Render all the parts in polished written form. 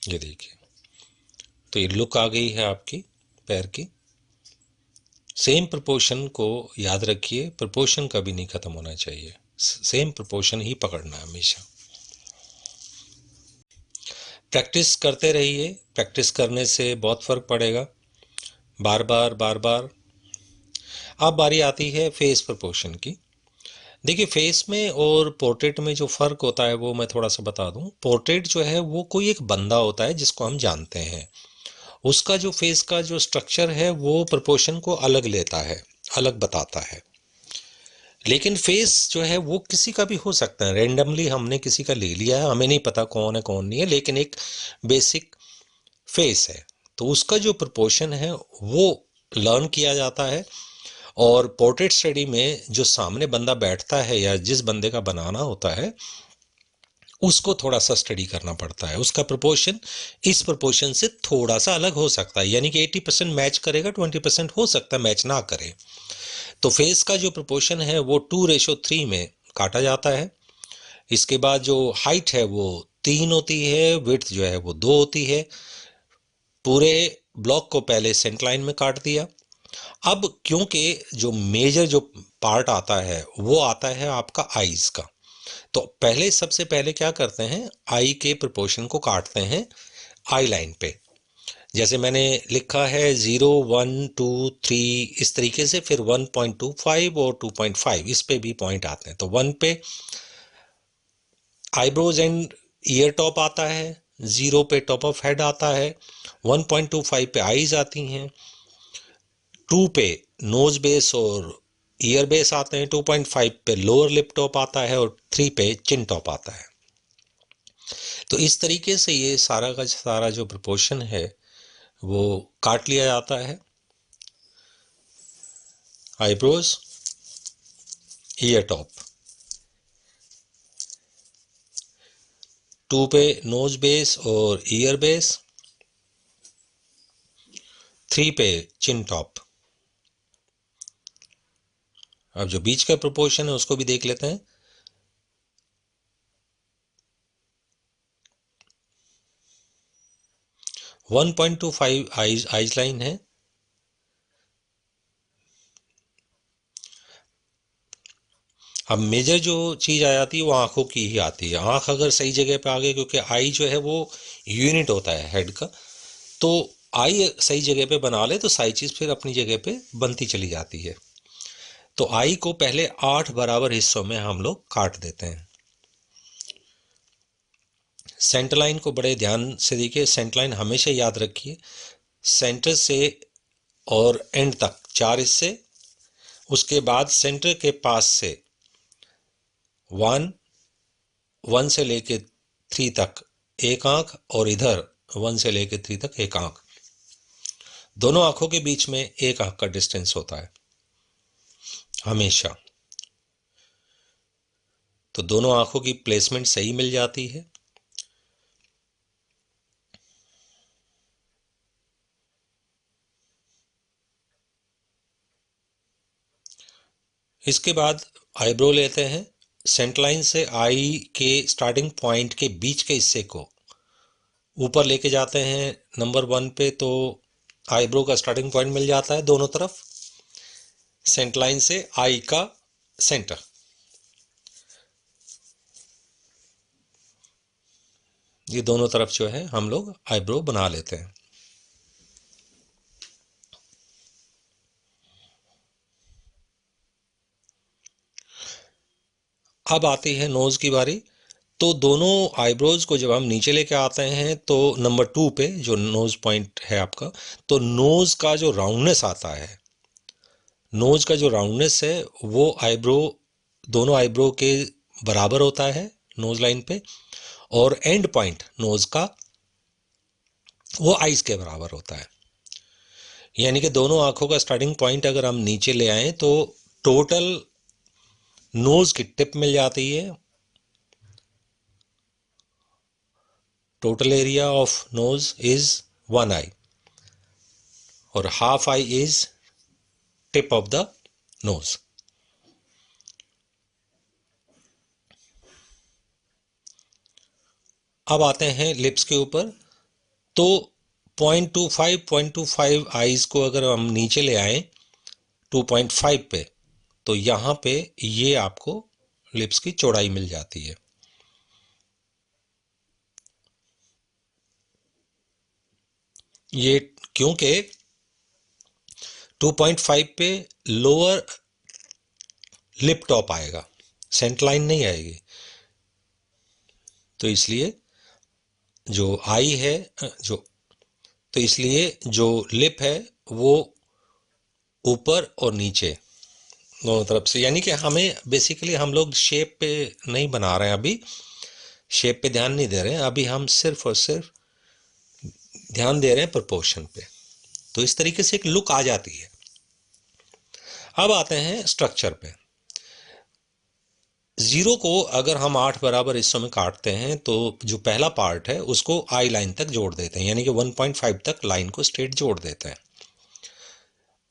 ये देखिए, तो ये लुक आ गई है आपकी पैर की। सेम प्रोपोर्शन को याद रखिए, प्रोपोर्शन कभी नहीं खत्म होना चाहिए, सेम प्रोपोर्शन ही पकड़ना है हमेशा। प्रैक्टिस करते रहिए, प्रैक्टिस करने से बहुत फर्क पड़ेगा, बार बार बार बार। अब बारी आती है फेस प्रोपोर्शन की। देखिए, फेस में और पोर्ट्रेट में जो फ़र्क होता है वो मैं थोड़ा सा बता दूं। पोर्ट्रेट जो है वो कोई एक बंदा होता है जिसको हम जानते हैं, उसका जो फेस का जो स्ट्रक्चर है वो प्रोपोर्शन को अलग लेता है, अलग बताता है। लेकिन फेस जो है वो किसी का भी हो सकता है, रेंडमली हमने किसी का ले लिया है, हमें नहीं पता कौन है कौन नहीं है, लेकिन एक बेसिक फेस है, तो उसका जो प्रोपोर्शन है वो लर्न किया जाता है। और पोर्ट्रेट स्टडी में जो सामने बंदा बैठता है या जिस बंदे का बनाना होता है उसको थोड़ा सा स्टडी करना पड़ता है, उसका प्रोपोर्शन इस प्रोपोर्शन से थोड़ा सा अलग हो सकता है, यानी कि 80% मैच करेगा, 20% हो सकता है मैच ना करे। तो फेस का जो प्रोपोर्शन है वो 2:3 में काटा जाता है। इसके बाद जो हाइट है वो 3 होती है, विड्थ जो है वो 2 होती है। पूरे ब्लॉक को पहले सेंटर लाइन में काट दिया। अब क्योंकि जो मेजर जो पार्ट आता है वो आता है आपका आईज का, तो पहले सबसे पहले क्या करते हैं, आई के प्रोपोर्शन को काटते हैं आई लाइन पे। जैसे मैंने लिखा है 0, 1, 2, 3 इस तरीके से, फिर 1.25 और 2.5 इस पे भी पॉइंट आते हैं। तो 1 पे आईब्रोज एंड ईयर टॉप आता है, 0 पे टॉप ऑफ हेड आता है, 1.25 पे आईज आती हैं, 2 पे नोज बेस और ईयर बेस आते हैं, 2.5 पे लोअर लिप टॉप आता है और 3 पे चिन टॉप आता है। तो इस तरीके से ये सारा का सारा जो प्रोपोर्शन है वो काट लिया जाता है। आईब्रोज, ईयर टॉप, 2 पे नोज बेस और ईयर बेस, 3 पे चिन टॉप। अब जो बीच का प्रोपोर्शन है उसको भी देख लेते हैं। 1.25 आइज लाइन है। अब मेजर जो चीज आ जाती है वो आंखों की ही आती है। आंख अगर सही जगह पे आ गई, क्योंकि आई जो है वो यूनिट होता है हेड का, तो आई सही जगह पे बना ले तो सारी चीज फिर अपनी जगह पे बनती चली जाती है। तो आई को पहले 8 बराबर हिस्सों में हम लोग काट देते हैं। सेंटर लाइन को बड़े ध्यान से देखिए, सेंटर लाइन हमेशा याद रखिए, सेंटर से और एंड तक 4 हिस्से, उसके बाद सेंटर के पास से 1, 1 से लेके 3 तक एक आंख, और इधर 1 से लेके 3 तक एक आंख। दोनों आंखों के बीच में एक आंख का डिस्टेंस होता है हमेशा। तो दोनों आंखों की प्लेसमेंट सही मिल जाती है। इसके बाद आईब्रो लेते हैं, सेंटर लाइन से आई के स्टार्टिंग पॉइंट के बीच के हिस्से को ऊपर लेके जाते हैं नंबर 1 पे, तो आईब्रो का स्टार्टिंग पॉइंट मिल जाता है दोनों तरफ, सेंटर लाइन से आई का सेंटर। ये दोनों तरफ जो है हम लोग आईब्रो बना लेते हैं। अब आती है नोज की बारी। तो दोनों आईब्रोज को जब हम नीचे लेके आते हैं तो नंबर 2 पे जो नोज पॉइंट है आपका, तो नोज का जो राउंडनेस आता है, नोज का जो राउंडनेस है वो आईब्रो, दोनों आईब्रो के बराबर होता है नोज लाइन पे, और एंड पॉइंट नोज का वो आइज के बराबर होता है। यानी कि दोनों आंखों का स्टार्टिंग पॉइंट अगर हम नीचे ले आए तो टोटल नोज की टिप मिल जाती है, total area of nose is 1 आई, और half I is tip of the nose. अब आते हैं लिप्स के ऊपर। तो 0.25 आईज को अगर हम नीचे ले आए 2.5 पे, तो यहाँ पे ये आपको लिप्स की चौड़ाई मिल जाती है। ये क्योंकि 2.5 पे लोअर लिप टॉप आएगा, सेंट लाइन नहीं आएगी, तो इसलिए जो आई है जो तो इसलिए जो लिप है वो ऊपर और नीचे दोनों तरफ से, यानी कि हमें बेसिकली हम लोग शेप पे नहीं बना रहे हैं, अभी शेप पे ध्यान नहीं दे रहे हैं, अभी हम सिर्फ और सिर्फ ध्यान दे रहे हैं प्रोपोर्शन पे। तो इस तरीके से एक लुक आ जाती है। अब आते हैं स्ट्रक्चर पे। जीरो को अगर हम 8 बराबर हिस्सों में काटते हैं तो जो पहला पार्ट है उसको आई लाइन तक जोड़ देते हैं, यानी कि 1.5 तक लाइन को स्ट्रेट जोड़ देते हैं।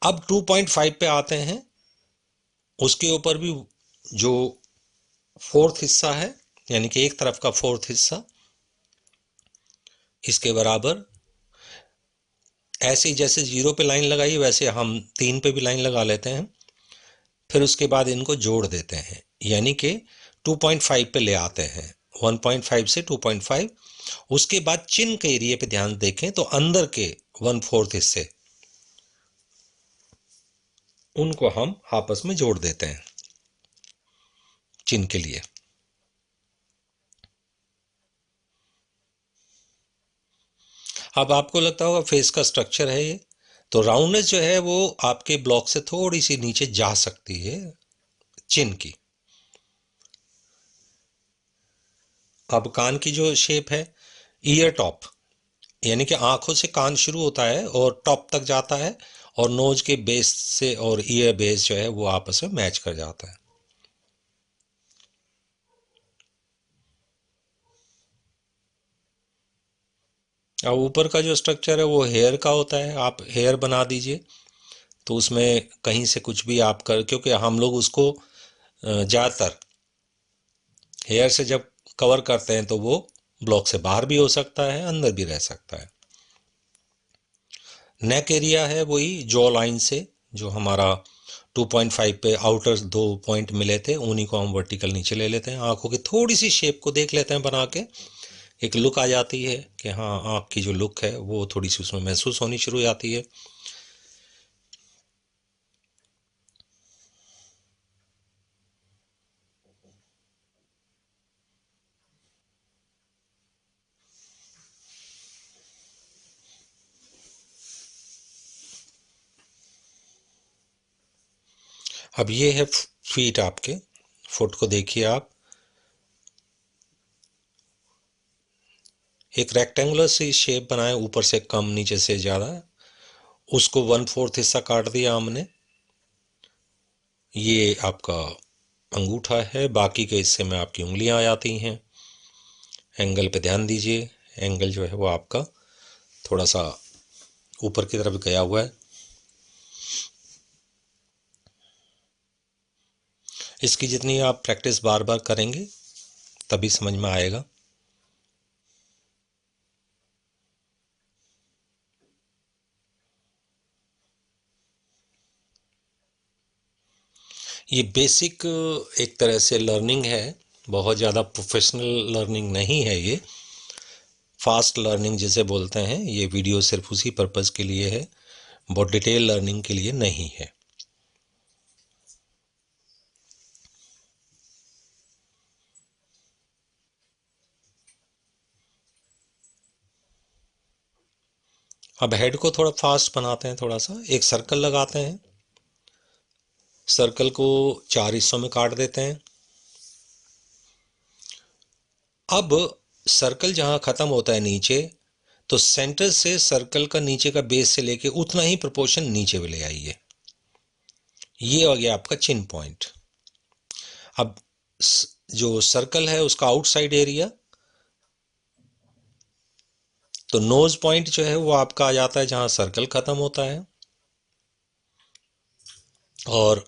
अब 2.5 पे आते हैं, उसके ऊपर भी जो फोर्थ हिस्सा है, यानी कि एक तरफ का फोर्थ हिस्सा इसके बराबर, ऐसे ही जैसे जीरो पे लाइन लगाई वैसे हम 3 पे भी लाइन लगा लेते हैं, फिर उसके बाद इनको जोड़ देते हैं, यानी कि 2.5 पे ले आते हैं, 1.5 से 2.5। उसके बाद चिन के एरिया पे ध्यान देखें तो अंदर के 1/4 हिस्से उनको हम आपस में जोड़ देते हैं चिन के लिए। अब आपको लगता होगा फेस का स्ट्रक्चर है ये, तो राउंडनेस जो है वो आपके ब्लॉक से थोड़ी सी नीचे जा सकती है चिन की। अब कान की जो शेप है, ईयर टॉप, यानी कि आंखों से कान शुरू होता है और टॉप तक जाता है, और नोज के बेस से और ईयर बेस जो है वो आपस में मैच कर जाता है। अब ऊपर का जो स्ट्रक्चर है वो हेयर का होता है, आप हेयर बना दीजिए, तो उसमें कहीं से कुछ भी आप कर, क्योंकि हम लोग उसको ज़्यादातर हेयर से जब कवर करते हैं तो वो ब्लॉक से बाहर भी हो सकता है, अंदर भी रह सकता है। नेक एरिया है वही जॉ लाइन से जो हमारा 2.5 पे आउटर 2 पॉइंट मिले थे, उन्हीं को हम वर्टिकल नीचे ले लेते हैं। आंखों की थोड़ी सी शेप को देख लेते हैं बना के, एक लुक आ जाती है कि हाँ आँख की जो लुक है वो थोड़ी सी उसमें महसूस होनी शुरू हो जाती है। अब ये है फीट, आपके फुट को देखिए आप, एक रेक्टेंगुलर सी शेप बनाए, ऊपर से कम नीचे से ज़्यादा, उसको 1/4 हिस्सा काट दिया हमने। ये आपका अंगूठा है, बाकी के हिस्से में आपकी उंगलियां आ जाती हैं। एंगल पे ध्यान दीजिए, एंगल जो है वो आपका थोड़ा सा ऊपर की तरफ गया हुआ है। इसकी जितनी आप प्रैक्टिस बार बार करेंगे तभी समझ में आएगा। ये बेसिक एक तरह से लर्निंग है, बहुत ज़्यादा प्रोफेशनल लर्निंग नहीं है ये, फास्ट लर्निंग जिसे बोलते हैं। ये वीडियो सिर्फ उसी पर्पज़ के लिए है, बहुत डिटेल लर्निंग के लिए नहीं है। अब हेड को थोड़ा फास्ट बनाते हैं, थोड़ा सा एक सर्कल लगाते हैं, सर्कल को 4 हिस्सों में काट देते हैं। अब सर्कल जहाँ ख़त्म होता है नीचे, तो सेंटर से सर्कल का नीचे का बेस से लेके उतना ही प्रोपोर्शन नीचे भी ले आइए। ये हो गया आपका चिन पॉइंट। अब जो सर्कल है उसका आउटसाइड एरिया, तो नोज पॉइंट जो है वो आपका आ जाता है जहाँ सर्कल ख़त्म होता है, और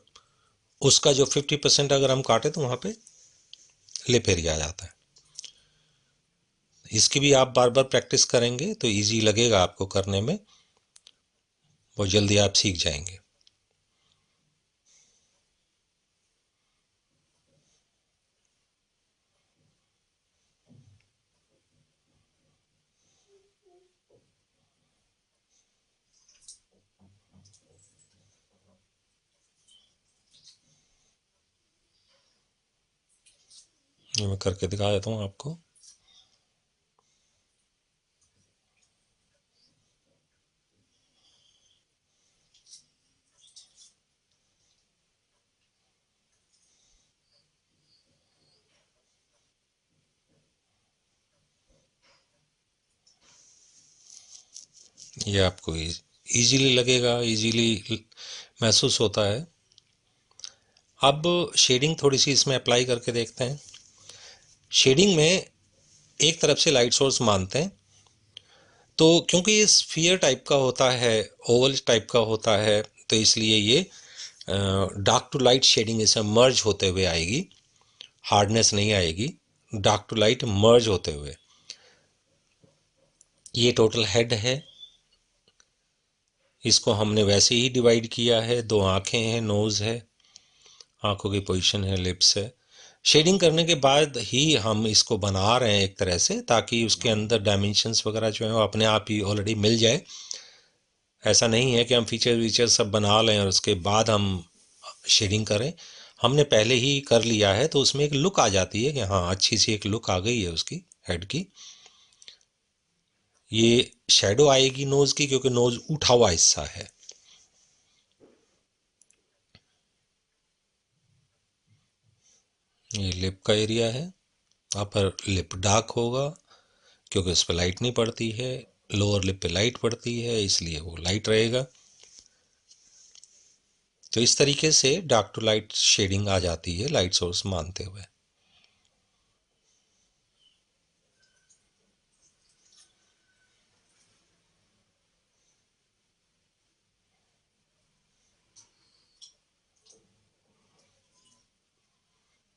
उसका जो 50% अगर हम काटे तो वहाँ पे लिप एरिया आ जाता है। इसकी भी आप बार बार प्रैक्टिस करेंगे तो इजी लगेगा आपको करने में, बहुत जल्दी आप सीख जाएंगे। ये मैं करके दिखा देता हूँ आपको। ये आपको इजीली लगेगा, इजीली महसूस होता है। अब शेडिंग थोड़ी सी इसमें अप्लाई करके देखते हैं। शेडिंग में एक तरफ से लाइट सोर्स मानते हैं, तो क्योंकि ये स्फीयर टाइप का होता है, ओवल टाइप का होता है, तो इसलिए ये डार्क टू लाइट शेडिंग इसमें मर्ज होते हुए आएगी, हार्डनेस नहीं आएगी, डार्क टू लाइट मर्ज होते हुए। ये टोटल हेड है, इसको हमने वैसे ही डिवाइड किया है, दो आंखें हैं, नोज है, आंखों की पोजीशन है, लिप्स है। शेडिंग करने के बाद ही हम इसको बना रहे हैं एक तरह से, ताकि उसके अंदर डायमेंशंस वगैरह जो है वो अपने आप ही ऑलरेडी मिल जाए। ऐसा नहीं है कि हम फीचर वीचर सब बना लें और उसके बाद हम शेडिंग करें। हमने पहले ही कर लिया है तो उसमें एक लुक आ जाती है कि हाँ अच्छी सी एक लुक आ गई है उसकी हेड की। ये शेडो आएगी नोज की, क्योंकि नोज उठा हुआ हिस्सा है। ये लिप का एरिया है, अपर लिप डार्क होगा क्योंकि उस पर लाइट नहीं पड़ती है, लोअर लिप पे लाइट पड़ती है इसलिए वो लाइट रहेगा। तो इस तरीके से डार्क टू लाइट शेडिंग आ जाती है लाइट सोर्स मानते हुए।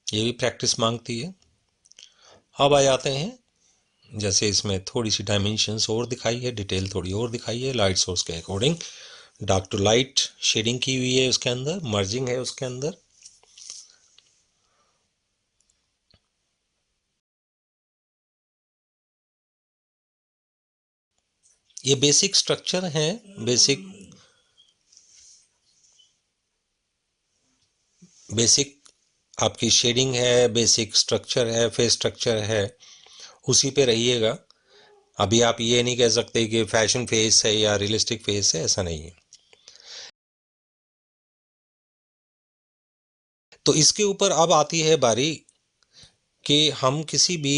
ये भी प्रैक्टिस मांगती है। अब आ जाते हैं, जैसे इसमें थोड़ी सी डायमेंशंस और दिखाई है, डिटेल थोड़ी और दिखाई है लाइट सोर्स के according. Dark to light shading की हुई है उसके अंदर, मर्जिंग है उसके अंदर। ये बेसिक स्ट्रक्चर है, बेसिक बेसिक आपकी शेडिंग है, बेसिक स्ट्रक्चर है, फेस स्ट्रक्चर है, उसी पे रहिएगा। अभी आप ये नहीं कह सकते कि फैशन फेस है या रियलिस्टिक फेस है, ऐसा नहीं है। तो इसके ऊपर अब आती है बारी कि हम किसी भी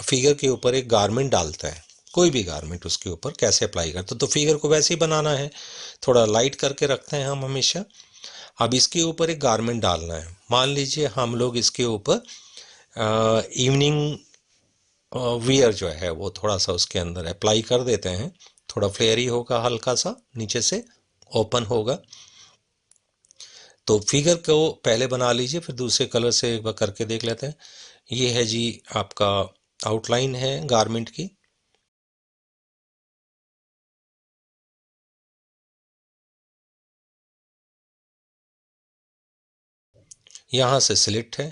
फिगर के ऊपर एक गारमेंट डालते हैं, कोई भी गारमेंट उसके ऊपर कैसे अप्लाई करते हैं। तो फिगर को वैसे ही बनाना है, थोड़ा लाइट करके रखते हैं हम हमेशा। अब इसके ऊपर एक गारमेंट डालना है, मान लीजिए हम लोग इसके ऊपर इवनिंग वियर जो है वो थोड़ा सा उसके अंदर अप्लाई कर देते हैं। थोड़ा फ्लेयरी होगा, हल्का सा नीचे से ओपन होगा। तो फिगर को पहले बना लीजिए, फिर दूसरे कलर से एक बार करके देख लेते हैं। ये है जी आपका आउटलाइन है गारमेंट की। यहाँ से स्लिट है,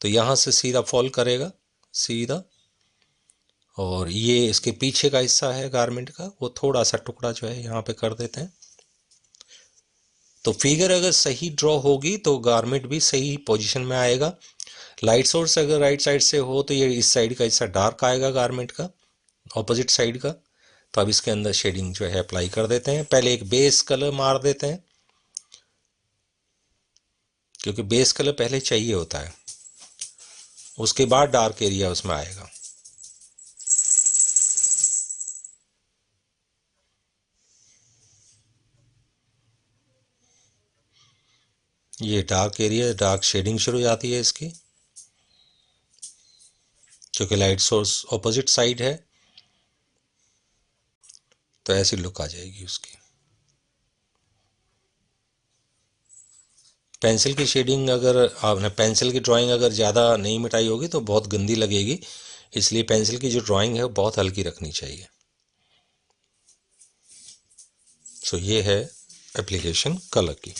तो यहाँ से सीधा फॉल करेगा, सीधा। और ये इसके पीछे का हिस्सा है गारमेंट का, वो थोड़ा सा टुकड़ा जो है यहाँ पे कर देते हैं। तो फिगर अगर सही ड्रॉ होगी तो गारमेंट भी सही पोजीशन में आएगा। लाइट सोर्स अगर राइट साइड से हो तो ये इस साइड का हिस्सा डार्क आएगा गारमेंट का, ऑपोजिट साइड का। तो अब इसके अंदर शेडिंग जो है अप्लाई कर देते हैं। पहले एक बेस कलर मार देते हैं, क्योंकि बेस कलर पहले चाहिए होता है, उसके बाद डार्क एरिया उसमें आएगा। ये डार्क एरिया, डार्क शेडिंग शुरू हो जाती है इसकी, क्योंकि लाइट सोर्स ऑपोजिट साइड है। तो ऐसी लुक आ जाएगी उसकी। पेंसिल की शेडिंग अगर आपने पेंसिल की ड्राइंग अगर ज़्यादा नहीं मिटाई होगी तो बहुत गंदी लगेगी, इसलिए पेंसिल की जो ड्राइंग है वो बहुत हल्की रखनी चाहिए। सो ये है एप्लीकेशन कलर की।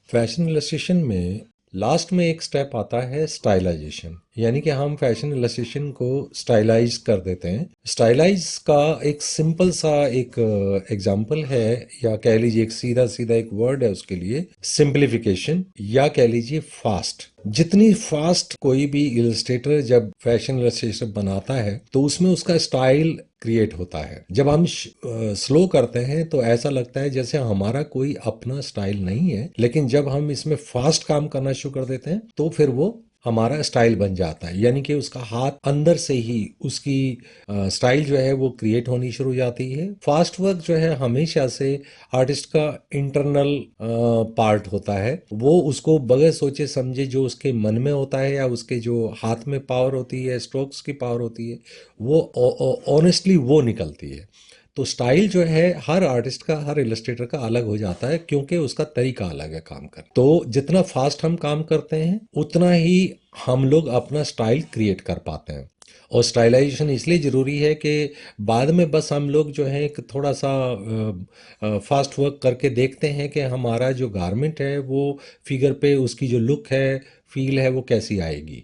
फैशन इलस्ट्रेशन में लास्ट में एक स्टेप आता है स्टाइलाइजेशन, यानी कि हम फैशन इलस्ट्रेशन को स्टाइलाइज कर देते हैं। स्टाइलाइज का एक सिंपल सा एक एग्जांपल है, या कह लीजिए एक सीधा सीधा एक वर्ड है उसके लिए, सिंप्लीफिकेशन, या कह लीजिए फास्ट। जितनी फास्ट कोई भी इलस्ट्रेटर जब फैशन इलस्ट्रेशन बनाता है तो उसमें उसका स्टाइल क्रिएट होता है। जब हम स्लो करते हैं तो ऐसा लगता है जैसे हमारा कोई अपना स्टाइल नहीं है, लेकिन जब हम इसमें फास्ट काम करना शुरू कर देते हैं तो फिर वो हमारा स्टाइल बन जाता है, यानी कि उसका हाथ अंदर से ही उसकी स्टाइल जो है वो क्रिएट होनी शुरू हो जाती है। फास्ट वर्क जो है हमेशा से आर्टिस्ट का इंटरनल पार्ट होता है, वो उसको बगैर सोचे समझे जो उसके मन में होता है या उसके जो हाथ में पावर होती है, स्ट्रोक्स की पावर होती है, वो ऑनेस्टली वो निकलती है। तो स्टाइल जो है हर आर्टिस्ट का, हर इलस्ट्रेटर का अलग हो जाता है, क्योंकि उसका तरीका अलग है काम कर। तो जितना फास्ट हम काम करते हैं उतना ही हम लोग अपना स्टाइल क्रिएट कर पाते हैं। और स्टाइलाइजेशन इसलिए ज़रूरी है कि बाद में बस हम लोग जो है एक थोड़ा सा फास्ट वर्क करके देखते हैं कि हमारा जो गारमेंट है वो फिगर पे उसकी जो लुक है, फील है, वो कैसी आएगी।